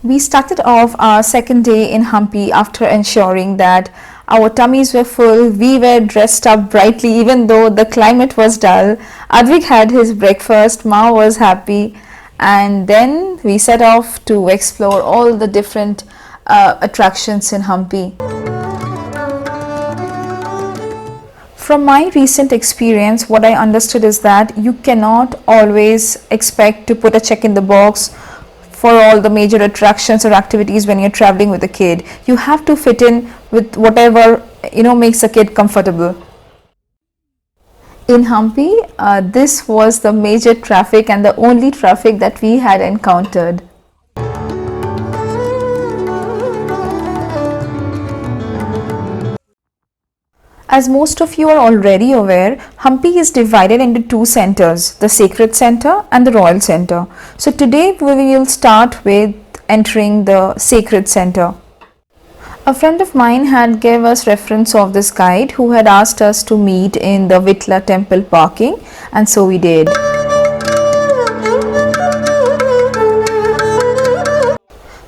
We started off our second day in Hampi after ensuring that our tummies were full. We were dressed up brightly even though the climate was dull. Advik had his breakfast, Ma was happy, and then we set off to explore all the different attractions in Hampi. From my recent experience, what I understood is that you cannot always expect to put a check in the box for all the major attractions or activities when you're traveling with a kid. You have to fit in with whatever makes a kid comfortable. In Hampi, this was the major traffic and the only traffic that we had encountered. As most of you are already aware, Hampi is divided into two centers, the Sacred Center and the Royal Center. So today we will start with entering the Sacred Center. A friend of mine had gave us reference of this guide who had asked us to meet in the Vittala Temple parking, and so we did.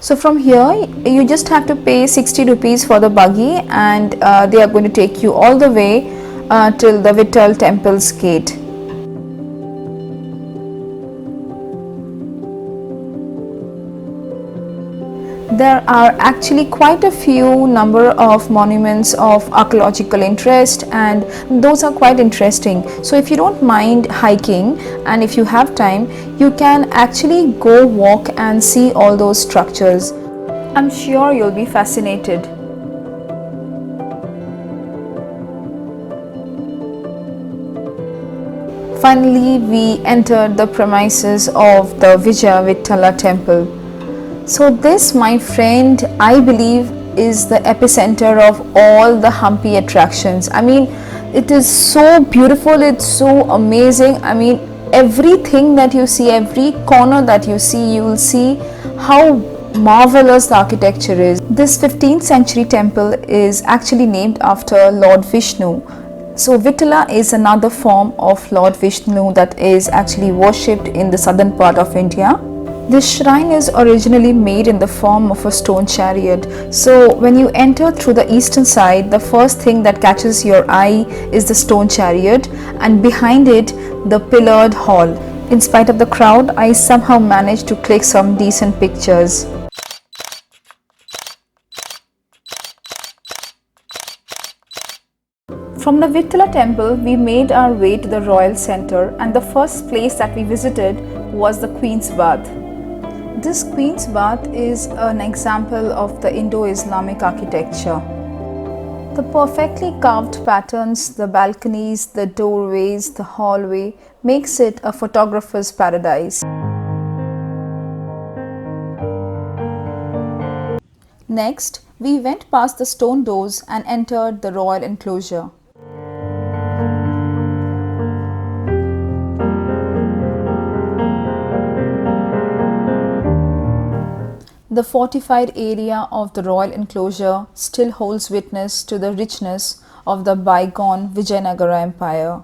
So from here you just have to pay 60 rupees for the buggy, and they are going to take you all the way till the Vittala Temple's gate. There are actually quite a few number of monuments of archaeological interest, and those are quite interesting. So if you don't mind hiking and if you have time, you can actually go walk and see all those structures. I'm sure you'll be fascinated. Finally, we entered the premises of the Vittala Temple. So this, my friend, I believe is the epicenter of all the Hampi attractions. I mean, it is so beautiful, it's so amazing. I mean, everything that you see, every corner that you see, you will see how marvelous the architecture is. This 15th century temple is actually named after Lord Vishnu. So Vittala is another form of Lord Vishnu that is actually worshipped in the southern part of India. This shrine is originally made in the form of a stone chariot. So when you enter through the eastern side, the first thing that catches your eye is the stone chariot, and behind it the pillared hall. In spite of the crowd, I somehow managed to click some decent pictures. From the Vittala Temple, we made our way to the Royal Center, and the first place that we visited was the Queen's Bath. This Queen's Bath is an example of the Indo-Islamic architecture. The perfectly carved patterns, the balconies, the doorways, the hallway makes it a photographer's paradise. Next, we went past the stone doors and entered the royal enclosure. The fortified area of the royal enclosure still holds witness to the richness of the bygone Vijayanagara Empire.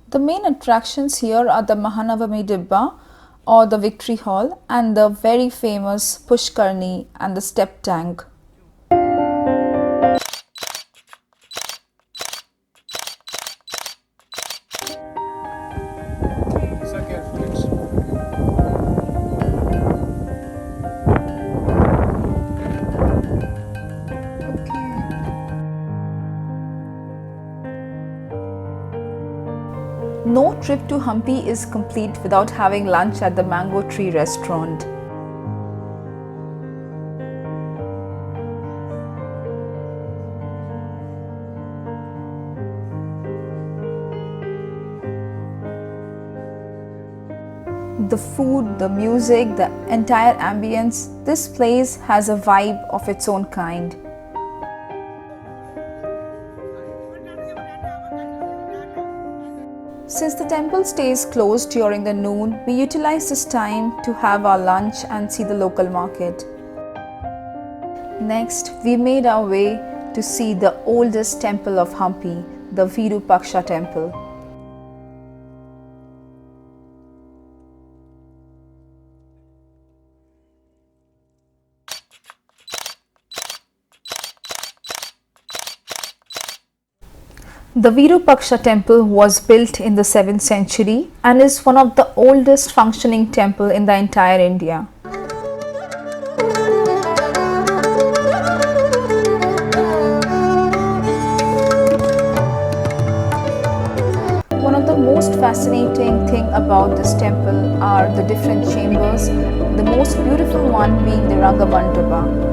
The main attractions here are the Mahanavami Dibba or the Victory Hall, and the very famous Pushkarni and the step tank. No trip to Hampi is complete without having lunch at the Mango Tree restaurant. The food, the music, the entire ambience, this place has a vibe of its own kind. Since the temple stays closed during the noon, we utilize this time to have our lunch and see the local market. Next, we made our way to see the oldest temple of Hampi, the Virupaksha Temple. The Virupaksha Temple was built in the 7th century and is one of the oldest functioning temple in the entire India. One of the most fascinating thing about this temple are the different chambers, the most beautiful one being the Rangabandaba.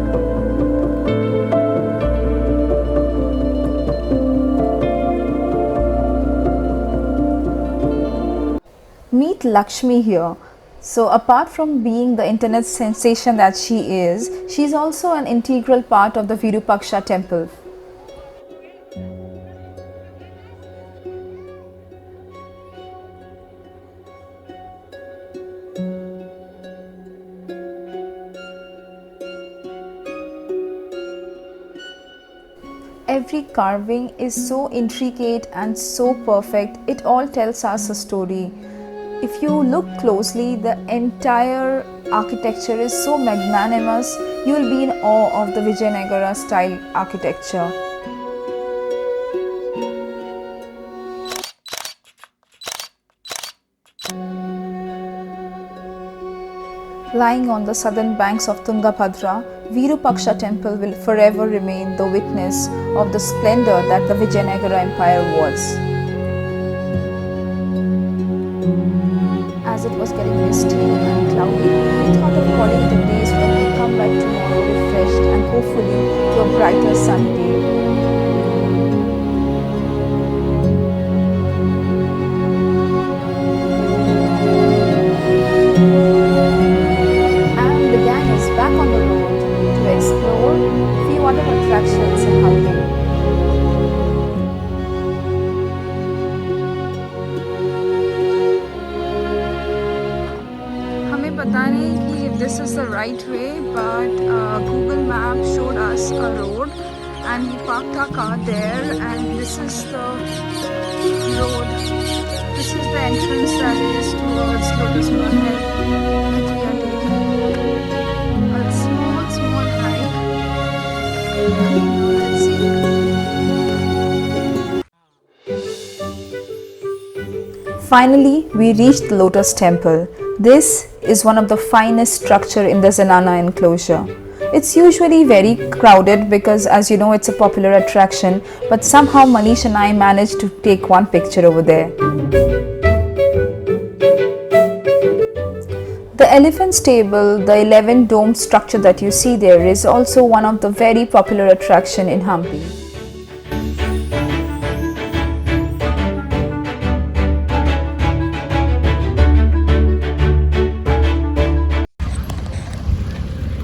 Meet Lakshmi here. So apart from being the internet sensation that she is also an integral part of the Virupaksha Temple. Every carving is so intricate and so perfect, it all tells us a story. If you look closely, the entire architecture is so magnanimous, you will be in awe of the Vijayanagara style architecture. Lying on the southern banks of Tungabhadra, Virupaksha Temple will forever remain the witness of the splendor that the Vijayanagara Empire was. As it was getting misty and cloudy, we thought of calling it a day so that we come back tomorrow refreshed and hopefully to a brighter sunny day. And the gang is back on the road to explore a few other attractions in Hampi. पता नहीं कि if this is the right way, but Google Map showed us a road and we parked our car there, and this is the road. This is the entrance that is towards Lotus Temple that we are taking. A small hike. Let's see. Finally, we reached the Lotus Temple. This is one of the finest structure in the Zenana enclosure. It's usually very crowded because, as you know, it's a popular attraction, but somehow Manish and I managed to take one picture over there. The elephant stable, the 11-domed structure that you see there, is also one of the very popular attraction in Hampi.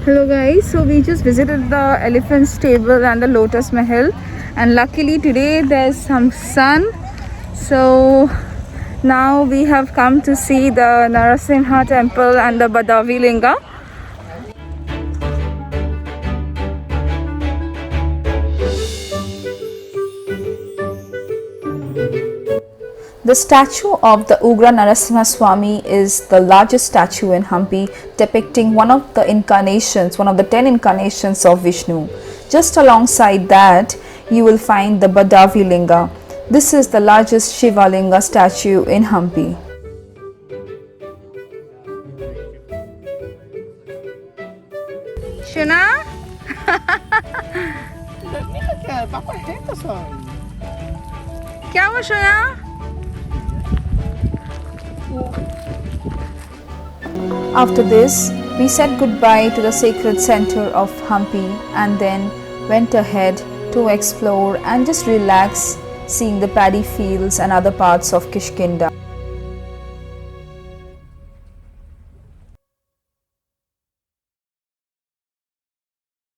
Hello guys, so we just visited the elephant stable and the Lotus Mahal, and luckily today there's some sun, so now we have come to see the Naarasimha temple and the Badavi Linga. The statue of the Ugra Naarasimha Swami is the largest statue in Hampi, depicting one of the incarnations, one of the 10 incarnations of Vishnu. Just alongside that, you will find the Badavi Linga. This is the largest Shiva Linga statue in Hampi. Shuna? क्या हुआ Shoya? After this, we said goodbye to the sacred center of Hampi and then went ahead to explore and just relax, seeing the paddy fields and other parts of Kishkinda.